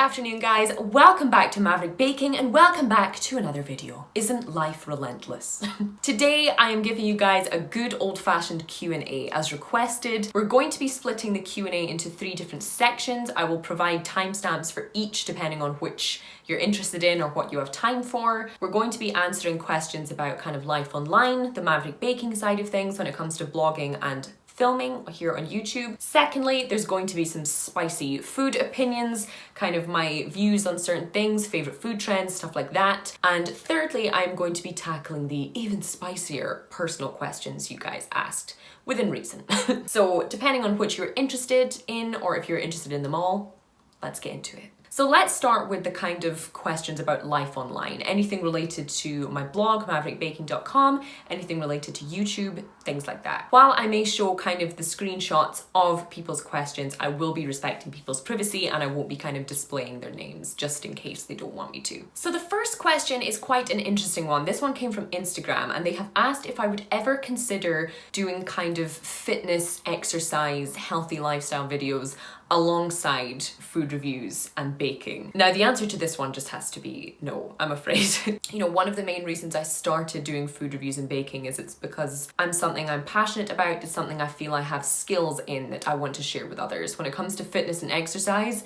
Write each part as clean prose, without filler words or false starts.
afternoon, guys. Welcome back to Maverick Baking and welcome back to another video. Isn't life relentless? Today I am giving you guys a good old-fashioned Q&A as requested. We're going to be splitting the Q&A into 3 different sections. I will provide timestamps for each depending on which you're interested in or what you have time for. We're going to be answering questions about kind of life online, the Maverick Baking side of things when it comes to blogging and filming here on YouTube. Secondly, there's going to be some spicy food opinions, kind of my views on certain things, favorite food trends, stuff like that. And thirdly, I'm going to be tackling the even spicier personal questions you guys asked, within reason. So depending on which you're interested in, or if you're interested in them all, let's get into it. So let's start with the kind of questions about life online. Anything related to my blog, maverickbaking.com, anything related to YouTube, things like that. While I may show kind of the screenshots of people's questions, I will be respecting people's privacy and I won't be kind of displaying their names just in case they don't want me to. So the first question is quite an interesting one. This one came from Instagram and they have asked if I would ever consider doing kind of fitness, exercise, healthy lifestyle videos alongside food reviews and baking. Now the answer to this one just has to be no, I'm afraid. You know, one of the main reasons I started doing food reviews and baking is it's because something I'm passionate about, it's something I feel I have skills in that I want to share with others. When it comes to fitness and exercise,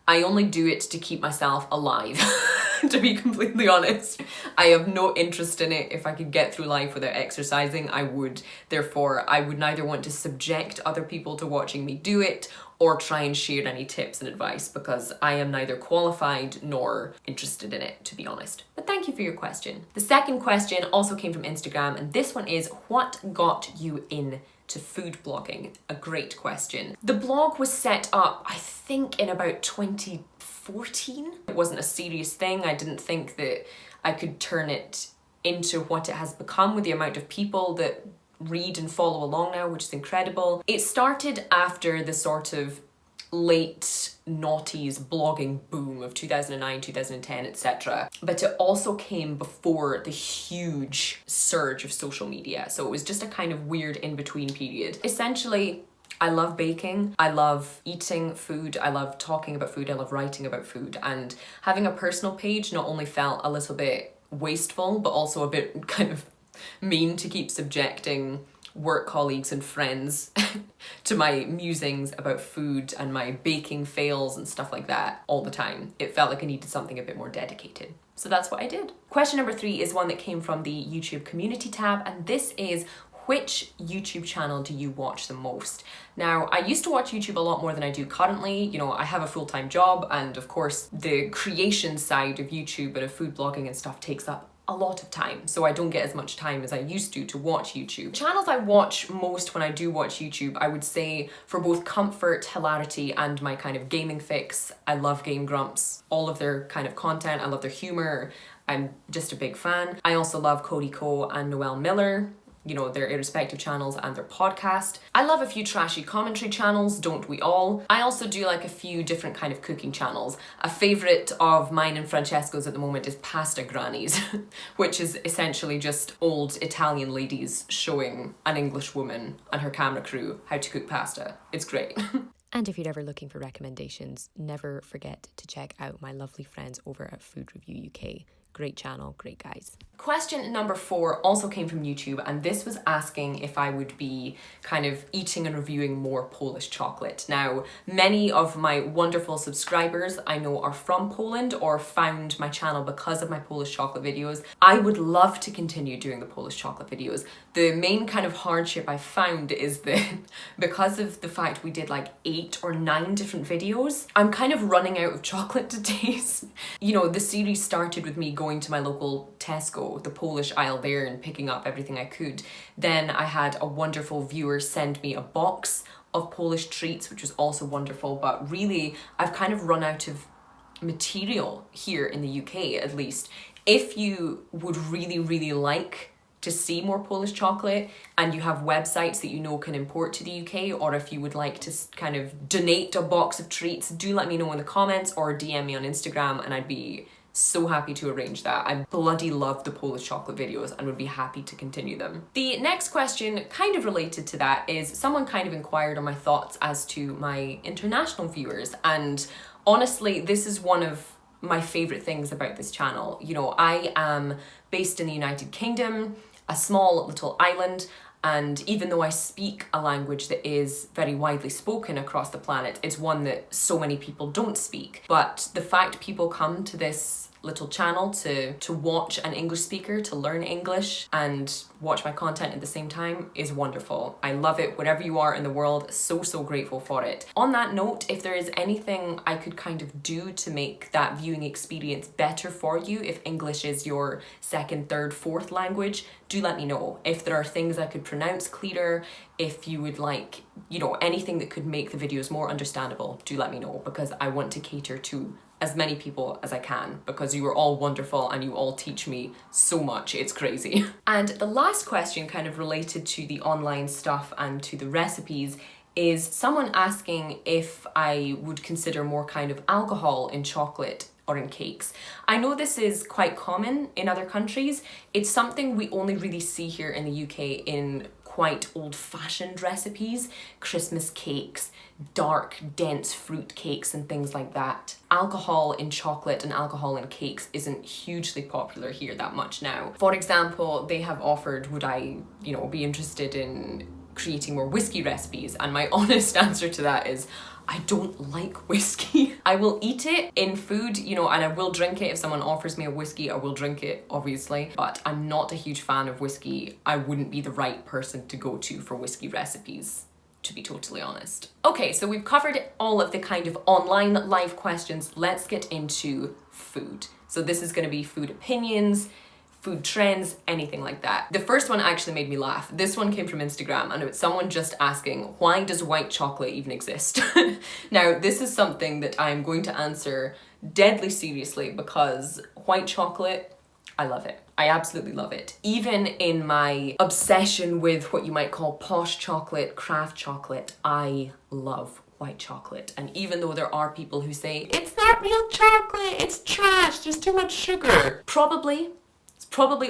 I only do it to keep myself alive, to be completely honest. I have no interest in it. If I could get through life without exercising, I would. Therefore, I would neither want to subject other people to watching me do it or try and share any tips and advice because I am neither qualified nor interested in it, to be honest. But thank you for your question. The second question also came from Instagram, and this one is, what got you into food blogging? A great question. The blog was set up, I think, in about 2014. It wasn't a serious thing. I didn't think that I could turn it into what it has become with the amount of people that read and follow along now, which is incredible. It started after the sort of late noughties blogging boom of 2009, 2010, etc. But it also came before the huge surge of social media. So it was just a kind of weird in-between period. Essentially, I love baking, I love eating food, I love talking about food, I love writing about food, and having a personal page not only felt a little bit wasteful, but also a bit kind of mean to keep subjecting work colleagues and friends to my musings about food and my baking fails and stuff like that all the time. It felt like I needed something a bit more dedicated. So that's what I did. Question number 3 is one that came from the YouTube community tab, and this is, which YouTube channel do you watch the most? Now, I used to watch YouTube a lot more than I do currently. You know, I have a full-time job, and of course the creation side of YouTube and of food blogging and stuff takes up a lot of time, so I don't get as much time as I used to watch YouTube. Channels I watch most when I do watch YouTube, I would say, for both comfort, hilarity, and my kind of gaming fix. I love Game Grumps, all of their kind of content, I love their humor, I'm just a big fan. I also love Cody Ko and Noelle Miller, you know, their irrespective channels and their podcast. I love a few trashy commentary channels, don't we all? I also do like a few different kind of cooking channels. A favourite of mine and Francesco's at the moment is Pasta Grannies, which is essentially just old Italian ladies showing an English woman and her camera crew how to cook pasta. It's great. And if you're ever looking for recommendations, never forget to check out my lovely friends over at Food Review UK. Great channel, great guys. Question number 4 also came from YouTube, and this was asking if I would be kind of eating and reviewing more Polish chocolate. Now, many of my wonderful subscribers I know are from Poland or found my channel because of my Polish chocolate videos. I would love to continue doing the Polish chocolate videos. The main kind of hardship I found is that because of the fact we did like 8 or 9 different videos, I'm kind of running out of chocolate to taste. You know, the series started with me going to my local Tesco, the Polish aisle there, and picking up everything I could. Then I had a wonderful viewer send me a box of Polish treats, which was also wonderful, but really I've kind of run out of material here in the UK, at least. If you would really like to see more Polish chocolate and you have websites that you know can import to the UK, or if you would like to kind of donate a box of treats, do let me know in the comments or DM me on Instagram and I'd be so happy to arrange that. I bloody love the Polish chocolate videos and would be happy to continue them. The next question, kind of related to that, is someone kind of inquired on my thoughts as to my international viewers, and Honestly, this is one of my favorite things about this channel. You know, I am based in the United Kingdom, a small little island, and even though I speak a language that is very widely spoken across the planet, it's one that so many people don't speak. But the fact people come to this little channel to watch an English speaker, to learn English and watch my content at the same time is wonderful. I love it wherever you are in the world, so grateful for it. On that note, if there is anything I could kind of do to make that viewing experience better for you, if English is your second, third, fourth language, do let me know. If there are things I could pronounce clearer, if you would like, you know, anything that could make the videos more understandable, do let me know, because I want to cater to as many people as I can, because you are all wonderful and you all teach me so much, it's crazy. And the last question, kind of related to the online stuff and to the recipes, is someone asking if I would consider more kind of alcohol in chocolate or in cakes. I know this is quite common in other countries. It's something we only really see here in the UK in quite old-fashioned recipes, Christmas cakes, dark, dense fruit cakes and things like that. Alcohol in chocolate and alcohol in cakes isn't hugely popular here that much now. For example, they have offered, would I, you know, be interested in creating more whiskey recipes? And my honest answer to that is, I don't like whiskey. I will eat it in food, you know, and I will drink it. If someone offers me a whiskey, I will drink it, obviously, but I'm not a huge fan of whiskey. I wouldn't be the right person to go to for whiskey recipes, to be totally honest. Okay, so we've covered all of the kind of online live questions. Let's get into food. So this is gonna be food opinions, food trends, anything like that. The first one actually made me laugh. This one came from Instagram and it was someone just asking, why does white chocolate even exist? Now, this is something that I'm going to answer deadly seriously, because white chocolate, I love it. I absolutely love it. Even in my obsession with what you might call posh chocolate, craft chocolate, I love white chocolate. And even though there are people who say, it's not real chocolate, it's trash, there's too much sugar. Probably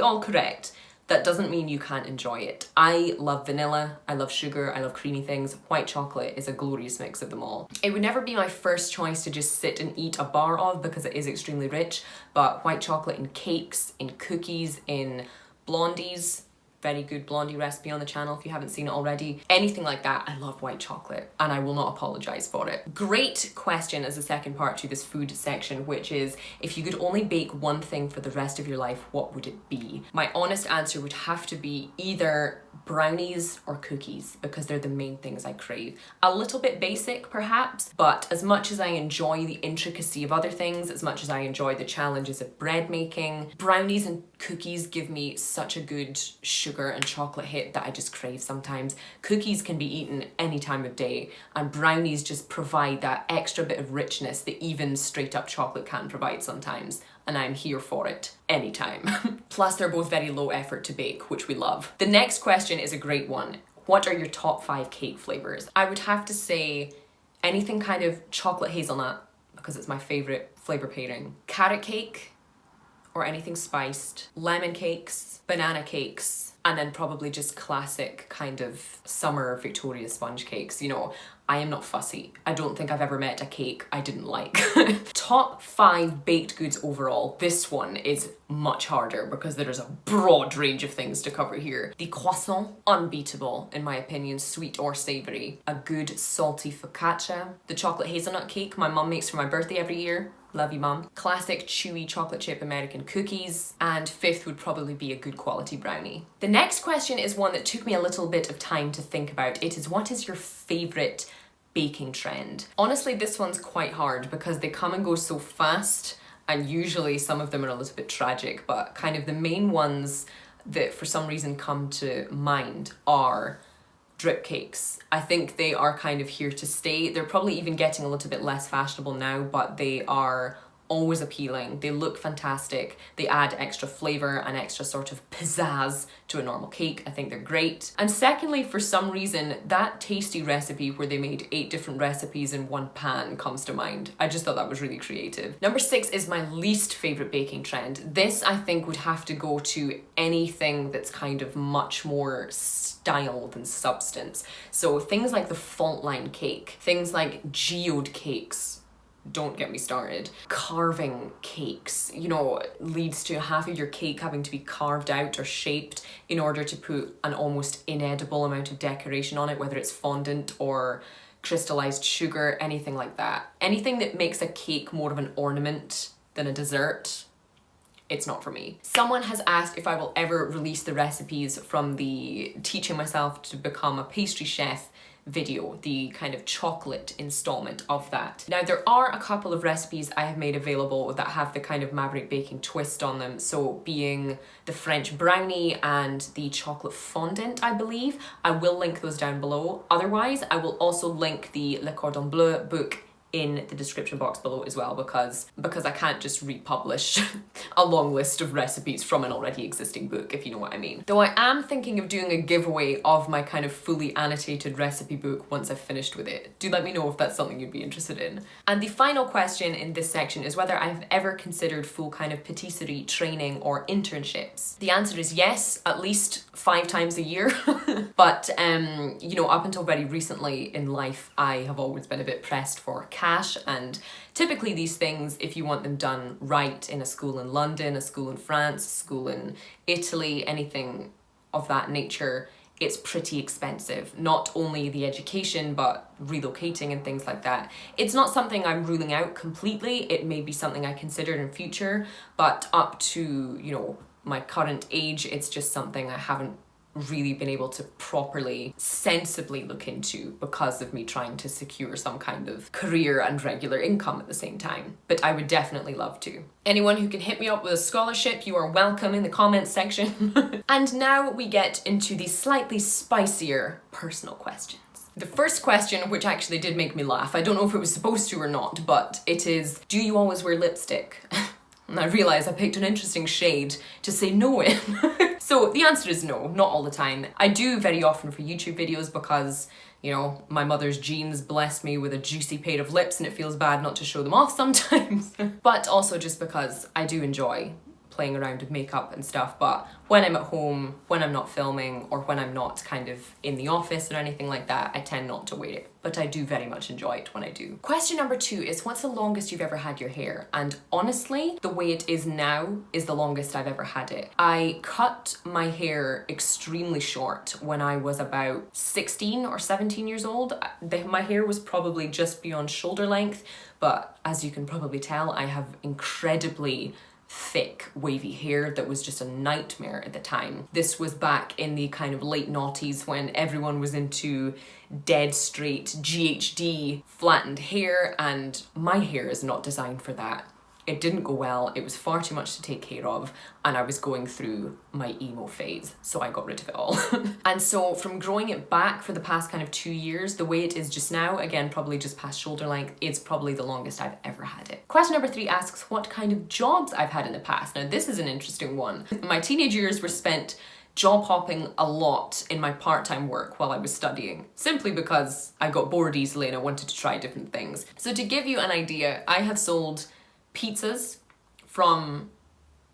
all correct. That doesn't mean you can't enjoy it. I love vanilla, I love sugar, I love creamy things. White chocolate is a glorious mix of them all. It would never be my first choice to just sit and eat a bar of, because it is extremely rich, but white chocolate in cakes, in cookies, in blondies, very good blondie recipe on the channel if you haven't seen it already. Anything like that, I love white chocolate and I will not apologize for it. Great question as the second part to this food section, which is, if you could only bake one thing for the rest of your life, what would it be? My honest answer would have to be either brownies or cookies, because they're the main things I crave. A little bit basic perhaps, but as much as I enjoy the intricacy of other things, as much as I enjoy the challenges of bread making, brownies and cookies give me such a good sugar and chocolate hit that I just crave sometimes. Cookies can be eaten any time of day, and brownies just provide that extra bit of richness that even straight up chocolate can provide sometimes, and I'm here for it anytime. Plus they're both very low effort to bake, which we love. The next question is a great one. What are your top 5 cake flavors? I would have to say anything kind of chocolate hazelnut, because it's my favorite flavor pairing. Carrot cake, or anything spiced. Lemon cakes, banana cakes, and then probably just classic kind of summer Victoria sponge cakes. You know, I am not fussy. I don't think I've ever met a cake I didn't like. Top 5 baked goods overall. This one is much harder because there is a broad range of things to cover here. The croissant, unbeatable in my opinion, sweet or savory. A good salty focaccia. The chocolate hazelnut cake my mum makes for my birthday every year. Love you, mum. Classic chewy chocolate chip American cookies. And 5th would probably be a good quality brownie. The next question is one that took me a little bit of time to think about. It is, what is your favorite baking trend? Honestly, this one's quite hard because they come and go so fast, and usually some of them are a little bit tragic, but kind of the main ones that for some reason come to mind are drip cakes. I think they are kind of here to stay. They're probably even getting a little bit less fashionable now, but they are always appealing. They look fantastic. They add extra flavor and extra sort of pizzazz to a normal cake. I think they're great. And secondly, for some reason, that tasty recipe where they made 8 different recipes in one pan comes to mind. I just thought that was really creative. Number 6 is my least favorite baking trend. This I think would have to go to anything that's kind of much more style than substance. So things like the fault line cake, things like geode cakes, don't get me started. Carving cakes, you know, leads to half of your cake having to be carved out or shaped in order to put an almost inedible amount of decoration on it, whether it's fondant or crystallized sugar, anything like that. Anything that makes a cake more of an ornament than a dessert, it's not for me. Someone has asked if I will ever release the recipes from the teaching myself to become a pastry chef video, the kind of chocolate installment of that. Now, there are a couple of recipes I have made available that have the kind of Maverick baking twist on them, so being the French brownie and the chocolate fondant, I believe. I will link those down below. Otherwise, I will also link the Le Cordon Bleu book in the description box below as well, because I can't just republish a long list of recipes from an already existing book, if you know what I mean. Though I am thinking of doing a giveaway of my kind of fully annotated recipe book once I've finished with it. Do let me know if that's something you'd be interested in. And the final question in this section is whether I've ever considered full kind of patisserie training or internships. The answer is yes, at least 5 times a year. But you know, up until very recently in life, I have always been a bit pressed for cash, and typically these things, if you want them done right in a school in London, a school in France, a school in Italy, anything of that nature, it's pretty expensive. Not only the education, but relocating and things like that. It's not something I'm ruling out completely. It may be something I consider in future, but up to, you know, my current age, it's just something I haven't really been able to properly, sensibly look into because of me trying to secure some kind of career and regular income at the same time. But I would definitely love to. Anyone who can hit me up with a scholarship, you are welcome in the comments section. And now we get into the slightly spicier personal questions. The first question, which actually did make me laugh, I don't know if it was supposed to or not, but it is, do you always wear lipstick? And I realise I picked an interesting shade to say no in. So the answer is no, not all the time. I do very often for YouTube videos because, you know, my mother's genes blessed me with a juicy pair of lips and it feels bad not to show them off sometimes. But also just because I do enjoy playing around with makeup and stuff, but when I'm at home, when I'm not filming, or when I'm not kind of in the office or anything like that, I tend not to wear it, but I do very much enjoy it when I do. Question number 2 is, what's the longest you've ever had your hair? And honestly, the way it is now is the longest I've ever had it. I cut my hair extremely short when I was about 16 or 17 years old. My hair was probably just beyond shoulder length, but as you can probably tell, I have incredibly thick wavy hair that was just a nightmare at the time. This was back in the kind of late noughties when everyone was into dead straight GHD flattened hair, and my hair is not designed for that. It didn't go well, it was far too much to take care of, and I was going through my emo phase, so I got rid of it all. And so from growing it back for the past kind of 2 years, the way it is just now, again, probably just past shoulder length, it's probably the longest I've ever had it. Question number 3 asks what kind of jobs I've had in the past. Now this is an interesting one. My teenage years were spent job hopping a lot in my part-time work while I was studying, simply because I got bored easily and I wanted to try different things. So to give you an idea, I have sold pizzas from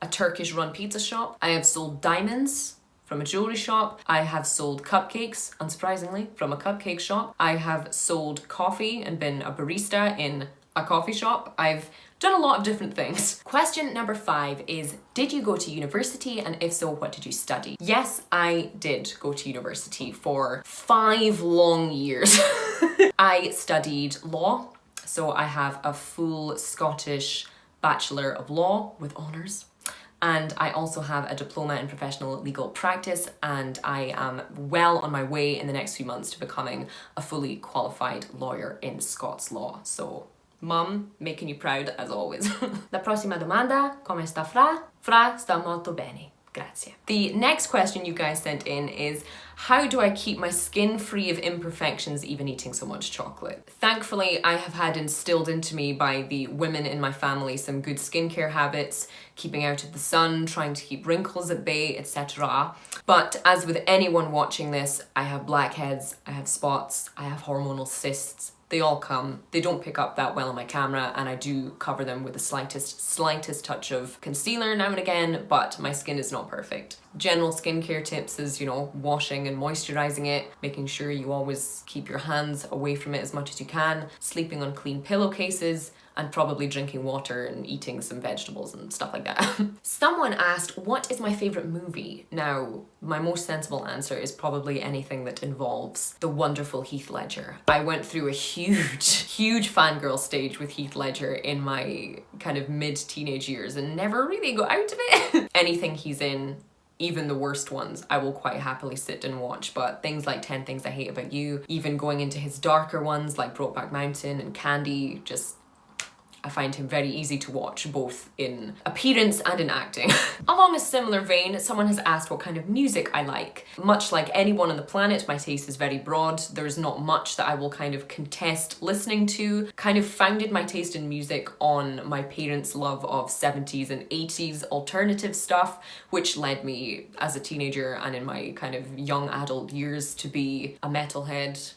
a Turkish run pizza shop. I have sold diamonds from a jewelry shop. I have sold cupcakes, unsurprisingly, from a cupcake shop. I have sold coffee and been a barista in a coffee shop. I've done a lot of different things. Question number 5 is, did you go to university, and if so, what did you study? Yes, I did go to university for 5 long years. I studied law. So I have a full Scottish Bachelor of Law with honours. And I also have a diploma in professional legal practice, and I am well on my way in the next few months to becoming a fully qualified lawyer in Scots law. So, Mum, making you proud as always. La prossima domanda, come sta Fra? Fra sta molto bene. Grazie. The next question you guys sent in is, how do I keep my skin free of imperfections even eating so much chocolate? Thankfully, I have had instilled into me by the women in my family some good skincare habits, keeping out of the sun, trying to keep wrinkles at bay, etc. But as with anyone watching this, I have blackheads, I have spots, I have hormonal cysts. They all come. They don't pick up that well on my camera, and I do cover them with the slightest touch of concealer now and again, but my skin is not perfect. General skincare tips is, you know, washing and moisturizing it, making sure you always keep your hands away from it as much as you can, sleeping on clean pillowcases, and probably drinking water and eating some vegetables and stuff like that. Someone asked, what is my favourite movie? Now, my most sensible answer is probably anything that involves the wonderful Heath Ledger. I went through a huge fangirl stage with Heath Ledger in my kind of mid-teenage years and never really got out of it. Anything he's in, even the worst ones, I will quite happily sit and watch, but things like 10 Things I Hate About You, even going into his darker ones like Brokeback Mountain and Candy, just I find him very easy to watch, both in appearance and in acting. Along a similar vein, someone has asked what kind of music I like. Much like anyone on the planet, my taste is very broad. There's not much that I will kind of contest listening to. Kind of founded my taste in music on my parents' love of 70s and 80s alternative stuff, which led me as a teenager and in my kind of young adult years to be a metalhead,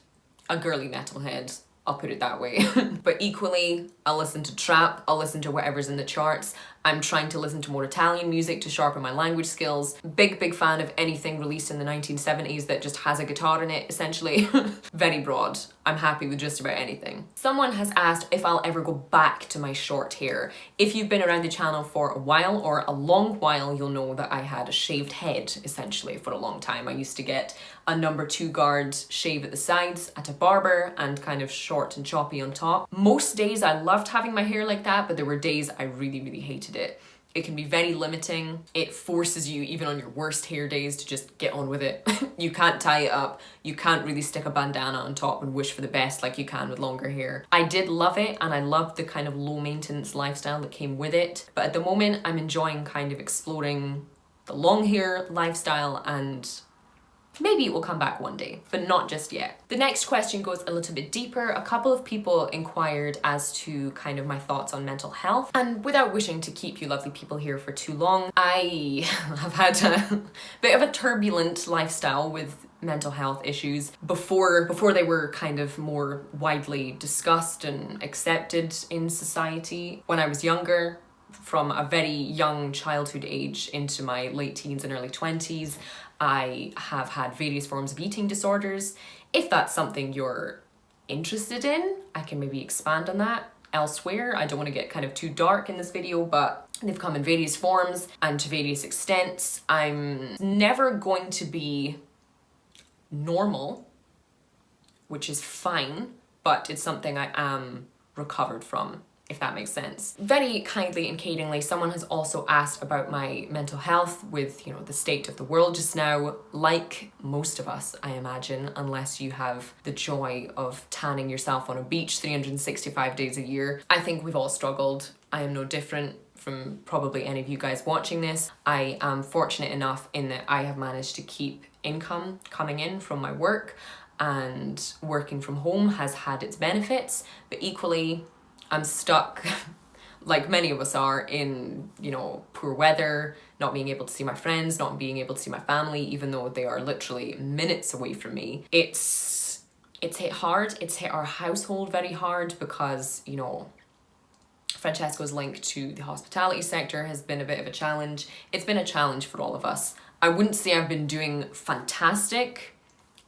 a girly metalhead. I'll put it that way. But equally, I'll listen to trap, I'll listen to whatever's in the charts. I'm trying to listen to more Italian music to sharpen my language skills. Big fan of anything released in the 1970s that just has a guitar in it, essentially. Very broad. I'm happy with just about anything. Someone has asked if I'll ever go back to my short hair. If you've been around the channel for a while or a long while, you'll know that I had a shaved head, essentially, for a long time. I used to get a number 2 guard shave at the sides at a barber and kind of short and choppy on top. Most days I loved having my hair like that, but there were days I really hated it. It can be very limiting. It forces you, even on your worst hair days, to just get on with it. You can't tie it up. You can't really stick a bandana on top and wish for the best like you can with longer hair. I did love it, and I loved the kind of low maintenance lifestyle that came with it. But at the moment, I'm enjoying kind of exploring the long hair lifestyle, and maybe it will come back one day, but not just yet. The next question goes a little bit deeper. A couple of people inquired as to kind of my thoughts on mental health. And without wishing to keep you lovely people here for too long, I have had a bit of a turbulent lifestyle with mental health issues before they were kind of more widely discussed and accepted in society. When I was younger, from a very young childhood age into my late teens and early 20s, I have had various forms of eating disorders. If that's something you're interested in, I can maybe expand on that elsewhere. I don't want to get kind of too dark in this video, but they've come in various forms and to various extents. I'm never going to be normal, which is fine, but it's something I am recovered from, if that makes sense. Very kindly and caringly, someone has also asked about my mental health with, the state of the world just now. Like most of us, I imagine, unless you have the joy of tanning yourself on a beach 365 days a year. I think we've all struggled. I am no different from probably any of you guys watching this. I am fortunate enough in that I have managed to keep income coming in from my work, and working from home has had its benefits, but equally I'm stuck, like many of us are, in, poor weather, not being able to see my friends, not being able to see my family, even though they are literally minutes away from me. It's hit hard. It's hit our household very hard because, Francesco's link to the hospitality sector has been a bit of a challenge. It's been a challenge for all of us. I wouldn't say I've been doing fantastic,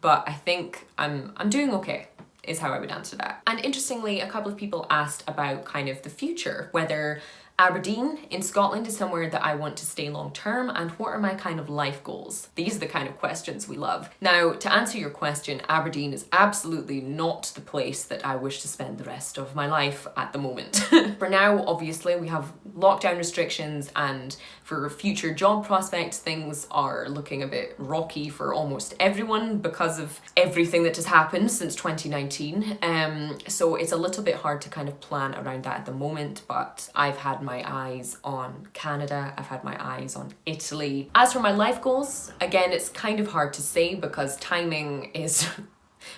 but I think I'm doing okay, is how I would answer that. And interestingly, a couple of people asked about kind of the future, whether Aberdeen in Scotland is somewhere that I want to stay long term, and what are my kind of life goals? These are the kind of questions we love. Now, to answer your question, Aberdeen is absolutely not the place that I wish to spend the rest of my life at the moment. For now, obviously, we have lockdown restrictions, and for future job prospects, things are looking a bit rocky for almost everyone because of everything that has happened since 2019. So it's a little bit hard to kind of plan around that at the moment, but I've had my eyes on Canada, I've had my eyes on Italy. As for my life goals, again, it's kind of hard to say because timing is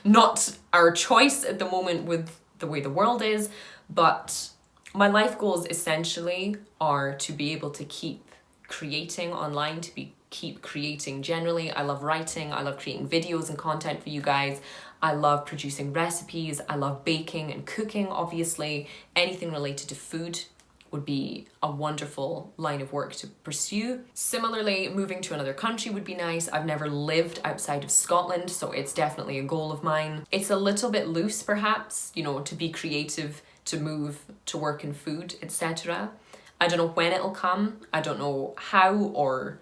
not our choice at the moment with the way the world is, but my life goals essentially are to be able to keep creating online, keep creating generally. I love writing, I love creating videos and content for you guys. I love producing recipes, I love baking and cooking, obviously. Anything related to food would be a wonderful line of work to pursue. Similarly, moving to another country would be nice. I've never lived outside of Scotland, so it's definitely a goal of mine. It's a little bit loose perhaps, to be creative, to move to work in food, etc. I don't know when it'll come. I don't know how or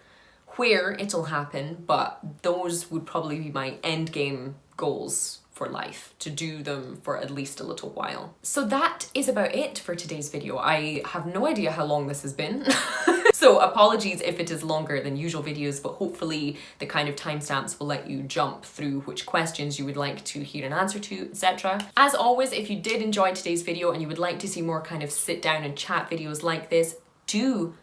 where it'll happen, but those would probably be my end game goals for life, to do them for at least a little while. So that is about it for today's video. I have no idea how long this has been. So apologies if it is longer than usual videos, but hopefully the kind of timestamps will let you jump through which questions you would like to hear an answer to, etc. As always, if you did enjoy today's video and you would like to see more kind of sit down and chat videos like this, do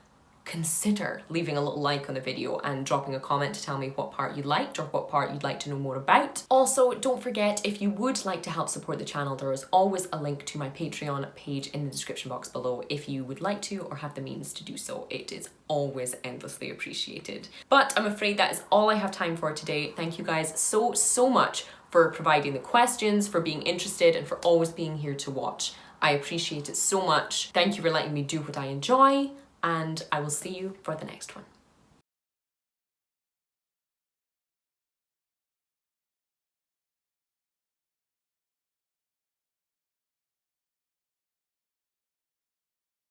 consider leaving a little like on the video and dropping a comment to tell me what part you liked or what part you'd like to know more about. Also, don't forget, if you would like to help support the channel, there is always a link to my Patreon page in the description box below if you would like to or have the means to do so. It is always endlessly appreciated. But I'm afraid that is all I have time for today. Thank you guys so much for providing the questions, for being interested, and for always being here to watch. I appreciate it so much. Thank you for letting me do what I enjoy, and I will see you for the next one.